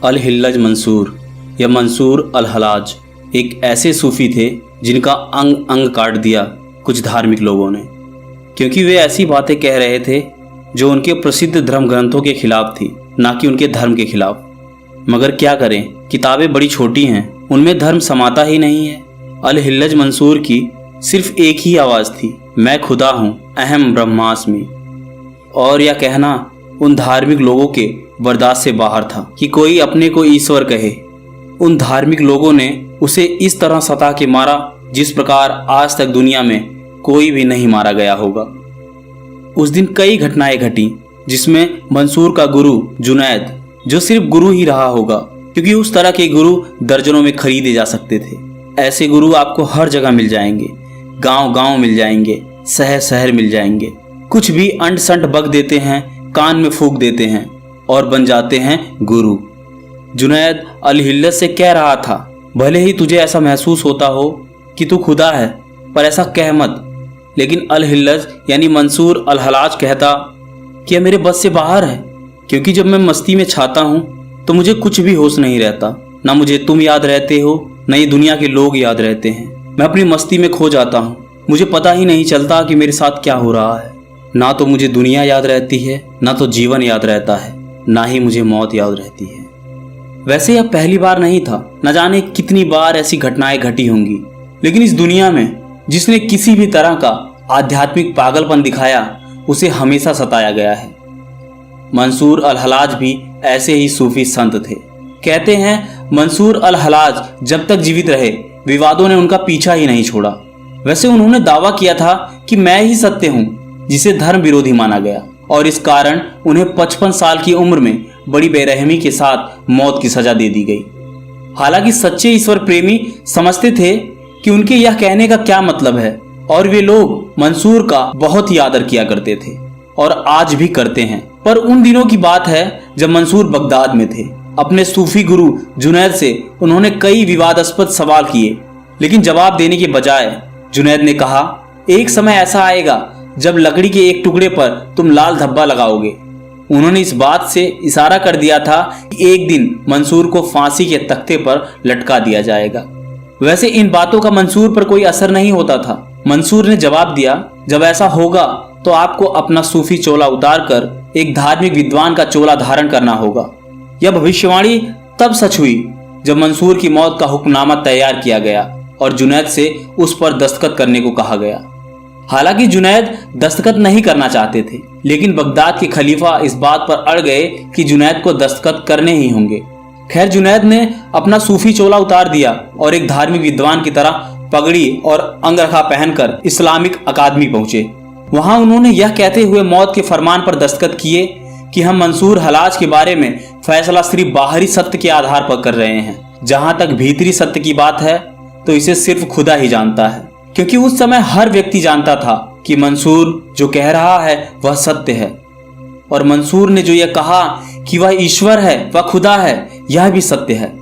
अल हिल्लज मंसूर या मंसूर अल हलाज एक ऐसे सूफ़ी थे जिनका अंग अंग काट दिया कुछ धार्मिक लोगों ने, क्योंकि वे ऐसी बातें कह रहे थे जो उनके प्रसिद्ध धर्म ग्रंथों के खिलाफ थी, ना कि उनके धर्म के खिलाफ। मगर क्या करें, किताबें बड़ी छोटी हैं, उनमें धर्म समाता ही नहीं है। अल हिल्लज मंसूर की सिर्फ एक ही आवाज़ थी, मैं खुदा हूँ, अहम ब्रह्मास्मि। और यह कहना उन धार्मिक लोगों के बर्दाश्त से बाहर था कि कोई अपने को ईश्वर कहे। उन धार्मिक लोगों ने उसे इस तरह सता के मारा जिस प्रकार आज तक दुनिया में कोई भी नहीं मारा गया होगा। उस दिन कई घटनाएं घटी जिसमें मंसूर का गुरु जुनैद, जो सिर्फ गुरु ही रहा होगा, क्योंकि उस तरह के गुरु दर्जनों में खरीदे जा सकते थे। ऐसे गुरु आपको हर जगह मिल जाएंगे, गांव गांव मिल जाएंगे, शहर शहर मिल जाएंगे। कुछ भी अंट संट बक देते हैं, कान में फूंक देते हैं और बन जाते हैं गुरु। जुनैद अल हिल्लज से कह रहा था, भले ही तुझे ऐसा महसूस होता हो कि तू खुदा है, पर ऐसा कह मत। लेकिन अल हिल्लज यानी मंसूर अल हलाज कहता कि यह मेरे बस से बाहर है, क्योंकि जब मैं मस्ती में छाता हूँ तो मुझे कुछ भी होश नहीं रहता। ना मुझे तुम याद रहते हो, न ये दुनिया के लोग याद रहते हैं। मैं अपनी मस्ती में खो जाता हूँ, मुझे पता ही नहीं चलता कि मेरे साथ क्या हो रहा है। ना तो मुझे दुनिया याद रहती है, ना तो जीवन याद रहता है, ना ही मुझे मौत याद रहती है। वैसे यह पहली बार नहीं था, न जाने कितनी बार ऐसी घटनाएं घटी होंगी, लेकिन इस दुनिया में जिसने किसी भी तरह का आध्यात्मिक पागलपन दिखाया उसे हमेशा सताया गया है। मंसूर अल हलाज भी ऐसे ही सूफी संत थे। कहते हैं मंसूर अल हलाज जब तक जीवित रहे विवादों ने उनका पीछा ही नहीं छोड़ा। वैसे उन्होंने दावा किया था कि मैं ही सत्य हूँ, जिसे धर्म विरोधी माना गया, और इस कारण उन्हें 55 साल की उम्र में बड़ी बेरहमी के साथ मौत की सजा दे दी गई। हालांकि सच्चे ईश्वर प्रेमी समझते थे कि उनके यह कहने का क्या मतलब है, और वे लोग मंसूर का बहुत ही आदर किया करते थे और आज भी करते हैं। पर उन दिनों की बात है जब मंसूर बगदाद में थे। अपने सूफी गुरु जुनैद से उन्होंने कई विवादास्पद सवाल किए, लेकिन जवाब देने के बजाय जुनैद ने कहा, एक समय ऐसा आएगा जब लकड़ी के एक टुकड़े पर तुम लाल धब्बा लगाओगे। उन्होंने इस बात से इशारा कर दिया था कि एक दिन मंसूर को फांसी के तख्ते पर लटका दिया जाएगा। वैसे इन बातों का मंसूर पर कोई असर नहीं होता था। मंसूर ने जवाब दिया, जब ऐसा होगा तो आपको अपना सूफी चोला उतार कर एक धार्मिक विद्वान का चोला धारण करना होगा। यह भविष्यवाणी तब सच हुई जब मंसूर की मौत का हुक्मनामा तैयार किया गया और जुनैद से उस पर दस्तखत करने को कहा गया। हालांकि जुनैद दस्तखत नहीं करना चाहते थे, लेकिन बगदाद के खलीफा इस बात पर अड़ गए कि जुनैद को दस्तखत करने ही होंगे। खैर, जुनैद ने अपना सूफी चोला उतार दिया और एक धार्मिक विद्वान की तरह पगड़ी और अंगरखा पहनकर इस्लामिक अकादमी पहुंचे। वहां उन्होंने यह कहते हुए मौत के फरमान पर दस्तखत किए कि हम मंसूर हलाज के बारे में फैसला सिर्फ बाहरी सत्य के आधार पर कर रहे हैं। जहां तक भीतरी सत्य की बात है तो इसे सिर्फ खुदा ही जानता है, क्योंकि उस समय हर व्यक्ति जानता था कि मंसूर जो कह रहा है वह सत्य है, और मंसूर ने जो यह कहा कि वह ईश्वर है, वह खुदा है, यह भी सत्य है।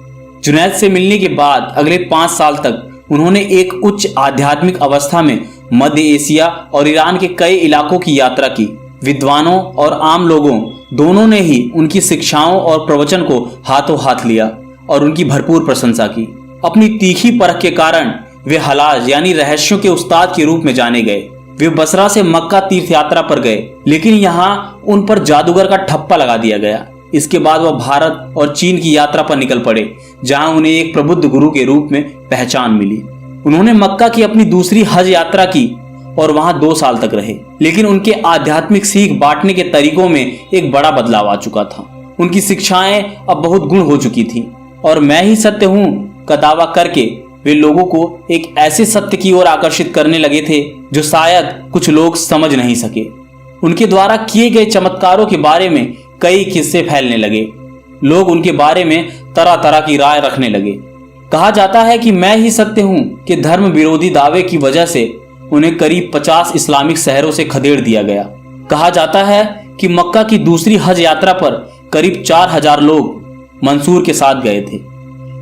जुनैद से मिलने के बाद अगले 5 साल तक उन्होंने एक उच्च आध्यात्मिक अवस्था में मध्य एशिया और ईरान के कई इलाकों की यात्रा की। विद्वानों और आम लोगों दोनों ने ही उनकी शिक्षाओं और प्रवचन को हाथों हाथ लिया और उनकी भरपूर प्रशंसा की। अपनी तीखी परख के कारण वे हलाज यानी रहस्यों के उस्ताद के रूप में जाने गए। वे बसरा से मक्का तीर्थ यात्रा पर गए, लेकिन यहाँ उन पर जादूगर का ठप्पा लगा दिया गया। इसके बाद वह भारत और चीन की यात्रा पर निकल पड़े, जहां उन्हें एक प्रबुद्ध गुरु के रूप में पहचान मिली। उन्होंने मक्का की अपनी दूसरी हज यात्रा की और वहां 2 साल तक रहे, लेकिन उनके आध्यात्मिक सीख बांटने के तरीकों में एक बड़ा बदलाव आ चुका था। उनकी शिक्षाएं अब बहुत गुण हो चुकी थीं और मैं ही सत्य हूँ का दावा करके वे लोगों को एक ऐसे सत्य की ओर आकर्षित करने लगे थे जो शायद कुछ लोग समझ नहीं सके। उनके द्वारा किए गए चमत्कारों के बारे में कई किस्से फैलने लगे। लोग उनके बारे में तरह तरह की राय रखने लगे। कहा जाता है कि मैं ही सत्य हूँ कि धर्म विरोधी दावे की वजह से उन्हें करीब 50 इस्लामिक शहरों से खदेड़ दिया गया। कहा जाता है कि मक्का की दूसरी हज यात्रा पर करीब 4000 लोग मंसूर के साथ गए थे।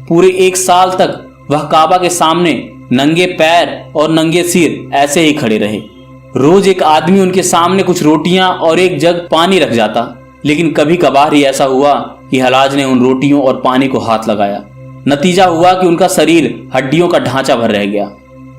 पूरे 1 साल तक वह काबा के सामने नंगे पैर और नंगे सिर ऐसे ही खड़े रहे। रोज एक आदमी उनके सामने कुछ रोटियां और एक जग पानी रख जाता, लेकिन कभी कभार ही ऐसा हुआ कि कि हलाज ने उन रोटियों और पानी को हाथ लगाया। नतीजा हुआ कि उनका शरीर हड्डियों का ढांचा भर रह गया।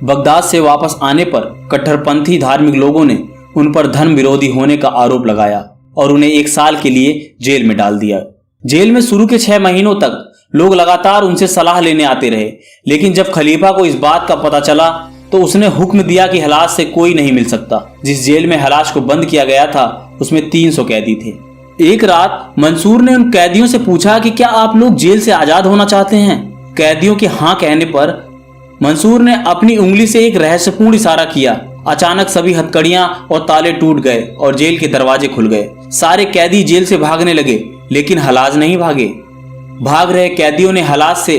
बगदाद से वापस आने पर कट्टरपंथी धार्मिक लोगों ने उन पर धर्म विरोधी होने का आरोप लगाया और उन्हें 1 साल के लिए जेल में डाल दिया। जेल में शुरू के 6 महीनों तक लोग लगातार उनसे सलाह लेने आते रहे, लेकिन जब खलीफा को इस बात का पता चला तो उसने हुक्म दिया कि हलाज से कोई नहीं मिल सकता। जिस जेल में हलाज को बंद किया गया था उसमें 300 कैदी थे। एक रात मंसूर ने उन कैदियों से पूछा कि क्या आप लोग जेल से आजाद होना चाहते हैं? कैदियों के हाँ कहने पर मंसूर ने अपनी उंगली से एक रहस्यपूर्ण इशारा किया। अचानक सभी हथकड़ियां और ताले टूट गए और जेल के दरवाजे खुल गए। सारे कैदी जेल से भागने लगे, लेकिन हलाज नहीं भागे। भाग रहे कैदियों ने हलाज से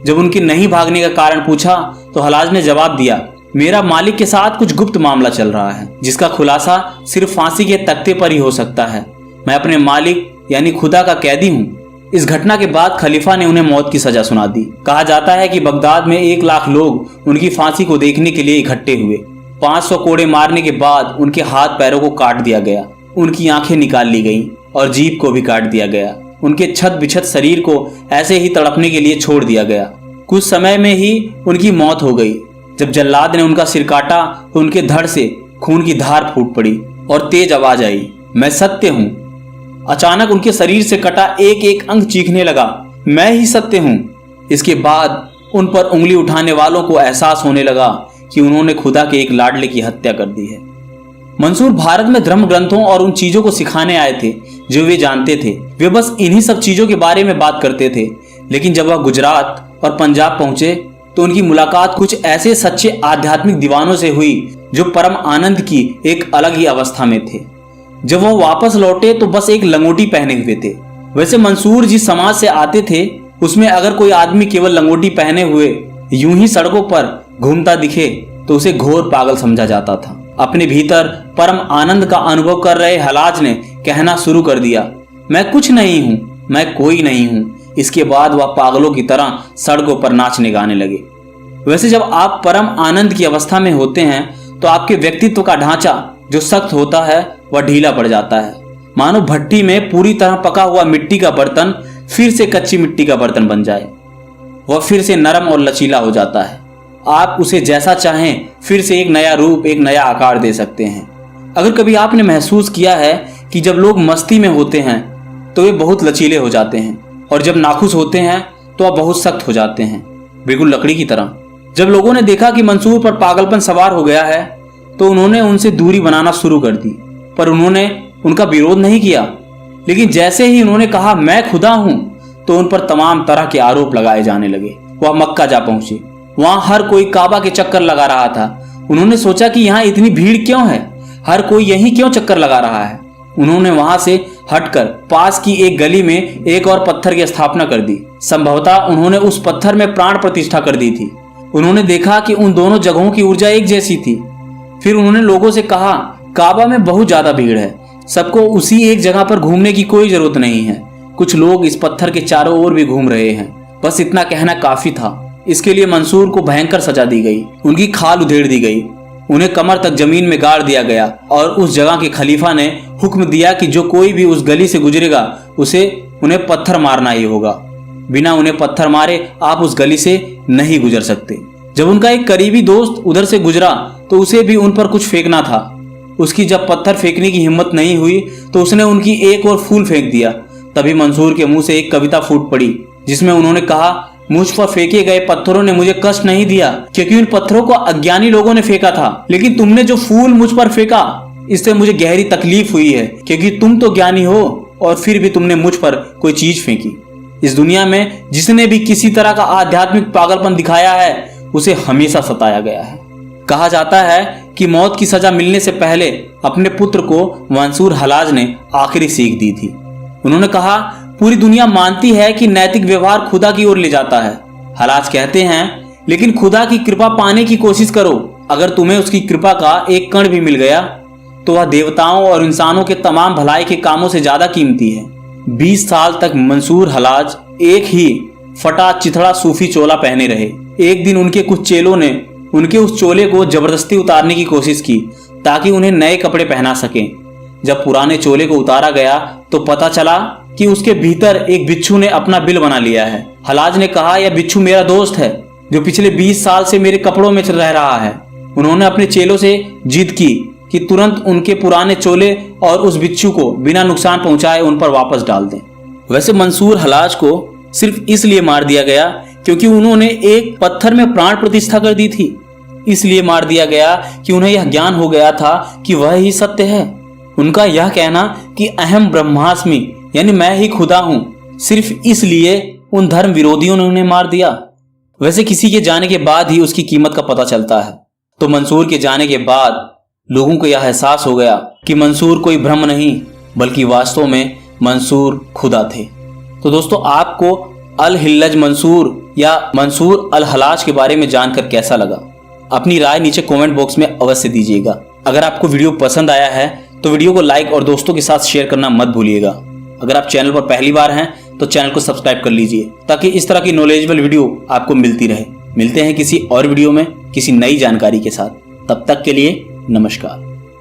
जब उनके नहीं भागने का कारण पूछा तो हलाज ने जवाब दिया, मेरा मालिक के साथ कुछ गुप्त मामला चल रहा है जिसका खुलासा सिर्फ फांसी के तख्ते पर ही हो सकता है। मैं अपने मालिक यानी खुदा का कैदी हूँ। इस घटना के बाद खलीफा ने उन्हें मौत की सजा सुना दी। कहा जाता है कि बगदाद में 1 लाख लोग उनकी फांसी को देखने के लिए इकट्ठे हुए। 500 कोड़े मारने के बाद उनके हाथ पैरों को काट दिया गया, उनकी आंखें निकाल ली गईं और जीभ को भी काट दिया गया। उनके छत बिछत शरीर को ऐसे ही तड़पने के लिए छोड़ दिया गया। कुछ समय में ही उनकी मौत हो गई। जब जल्लाद ने उनका सिर काटा तो उनके धड़ से खून की धार फूट पड़ी और तेज आवाज आई, मैं सत्य हूं। अचानक उनके शरीर से कटा एक एक अंग चीखने लगा, मैं ही सत्य हूं। इसके बाद उन पर उंगली उठाने वालों को एहसास होने लगा कि उन्होंने खुदा के एक लाडले की हत्या कर दी है। मंसूर भारत में धर्म ग्रंथों और उन चीजों को सिखाने आए थे जो वे जानते थे। वे बस इन्हीं सब चीजों के बारे में बात करते थे। लेकिन जब वह गुजरात और पंजाब पहुंचे तो उनकी मुलाकात कुछ ऐसे सच्चे आध्यात्मिक दीवानों से हुई जो परम आनंद की एक अलग ही अवस्था में थे। जब वह वापस लौटे तो बस एक लंगोटी पहने हुए थे। वैसे मंसूर जिस समाज से आते थे उसमें अगर कोई आदमी केवल लंगोटी पहने हुए यूं ही सड़कों पर घूमता दिखे तो उसे घोर पागल समझा जाता था। अपने भीतर परम आनंद का अनुभव कर रहे हलाज ने कहना शुरू कर दिया, मैं कुछ नहीं हूं, मैं कोई नहीं हूं। इसके बाद वह पागलों की तरह सड़कों पर नाचने गाने लगे। वैसे जब आप परम आनंद की अवस्था में होते हैं तो आपके व्यक्तित्व का ढांचा जो सख्त होता है वह ढीला पड़ जाता है। मानो भट्टी में पूरी तरह पका हुआ मिट्टी का बर्तन फिर से कच्ची मिट्टी का बर्तन बन जाए। वह फिर से नरम और लचीला हो जाता है। आप उसे जैसा चाहें फिर से एक नया रूप, एक नया आकार दे सकते हैं। अगर कभी आपने महसूस किया है कि जब लोग मस्ती में होते हैं तो वे बहुत लचीले हो जाते हैं और जब नाखुश होते हैं तो वह बहुत सख्त हो जाते हैं, बिल्कुल लकड़ी की तरह। जब लोगों ने देखा कि मंसूर पर पागलपन सवार हो गया है तो उन्होंने उनसे दूरी बनाना शुरू कर दी, पर उन्होंने उनका विरोध नहीं किया। लेकिन जैसे ही उन्होंने कहा मैं खुदा हूं तो उन पर तमाम तरह के आरोप लगाए जाने लगे। वह मक्का जा पहुंचे। वहां हर कोई काबा के चक्कर लगा रहा था। उन्होंने सोचा कि यहाँ इतनी भीड़ क्यों है, हर कोई यहीं क्यों चक्कर लगा रहा है। उन्होंने वहां से हटकर पास की एक गली में एक और पत्थर की स्थापना कर दी। संभवतः उन्होंने उस पत्थर में प्राण प्रतिष्ठा कर दी थी। उन्होंने देखा कि उन दोनों जगहों की ऊर्जा एक जैसी थी। फिर उन्होंने लोगों से कहा, काबा में बहुत ज्यादा भीड़ है, सबको उसी एक जगह पर घूमने की कोई जरूरत नहीं है। कुछ लोग इस पत्थर के चारों ओर भी घूम रहे हैं। बस इतना कहना काफी था। इसके लिए मंसूर को भयंकर सजा दी गई। उनकी खाल उधेड़ दी गई, उन्हें कमर तक जमीन में गाड़ दिया गया और उस जगह के खलीफा ने हुक्म दिया कि जो कोई भी उस गली से गुजरेगा उसे उन्हें पत्थर मारना ही होगा। बिना उन्हें पत्थर मारे आप उस गली से नहीं गुजर सकते। जब उनका एक करीबी दोस्त उधर से गुजरा तो उसे भी उन पर कुछ फेंकना था। उसकी जब पत्थर फेंकने की हिम्मत नहीं हुई तो उसने उनकी एक और फूल फेंक दिया। तभी मंसूर के मुंह से एक कविता फूट पड़ी जिसमें उन्होंने कहा, मुझ पर फेंके गए पत्थरों ने मुझे कष्ट नहीं दिया क्योंकि उन पत्थरों को अज्ञानी लोगों ने फेंका था, लेकिन तुमने जो फूल मुझ पर फेंका इससे मुझे गहरी तकलीफ हुई है क्योंकि तुम तो ज्ञानी हो और फिर भी तुमने मुझ पर कोई चीज फेंकी। इस दुनिया में जिसने भी किसी तरह का आध्यात्मिक पागलपन दिखाया है उसे हमेशा सताया गया है। कहा जाता है कि मौत की सजा मिलने से पहले अपने पुत्र को मंसूर हलाज ने आखिरी सीख दी थी। उन्होंने कहा, पूरी दुनिया मानती है कि नैतिक व्यवहार खुदा की ओर ले जाता है। हलाज कहते हैं, लेकिन खुदा की कृपा पाने की कोशिश करो। अगर तुम्हें उसकी कृपा का एक कण भी मिल गया तो वह देवताओं और इंसानों के तमाम भलाई के कामों से ज्यादा कीमती है। 20 साल तक मंसूर हलाज एक ही फटा चिथड़ा सूफी चोला पहने रहे। एक दिन उनके कुछ चेलों ने उनके उस चोले को जबरदस्ती उतारने की कोशिश की ताकि उन्हें नए कपड़े पहना सकें। जब पुराने चोले को उतारा गया तो पता चला कि उसके भीतर एक बिच्छू ने अपना बिल बना लिया है। हलाज ने कहा, यह बिच्छू मेरा दोस्त है जो पिछले 20 साल से मेरे कपड़ों में रह रहा है। उन्होंने अपने चेलों से जिद की कि तुरंत उनके पुराने चोले और उस बिच्छू को बिना नुकसान पहुंचाए उन पर वापस डाल दें। वैसे मंसूर हलाज को सिर्फ इसलिए मार दिया गया क्योंकि उन्होंने एक पत्थर में प्राण प्रतिष्ठा कर दी थी। इसलिए मार दिया गया कि उन्हें यह ज्ञान हो गया था कि वह ही सत्य है। उनका यह कहना कि अहम ब्रह्मास्मि यानी मैं ही खुदा हूं, सिर्फ इसलिए उन धर्म विरोधियों ने उन्हें मार दिया। वैसे किसी के जाने के बाद ही उसकी कीमत का पता चलता है, तो मंसूर के जाने के बाद लोगों को यह एहसास हो गया कि मंसूर कोई भ्रम नहीं बल्कि वास्तव में मंसूर खुदा थे। तो दोस्तों, आपको अल हिल्लज मंसूर या मंसूर अल हलाज के बारे में जानकर कैसा लगा? अपनी राय नीचे कमेंट बॉक्स में अवश्य दीजिएगा। अगर आपको वीडियो पसंद आया है तो वीडियो को लाइक और दोस्तों के साथ शेयर करना मत भूलिएगा। अगर आप चैनल पर पहली बार हैं तो चैनल को सब्सक्राइब कर लीजिए ताकि इस तरह की नॉलेजेबल वीडियो आपको मिलती रहे। मिलते हैं किसी और वीडियो में किसी नई जानकारी के साथ। तब तक के लिए नमस्कार।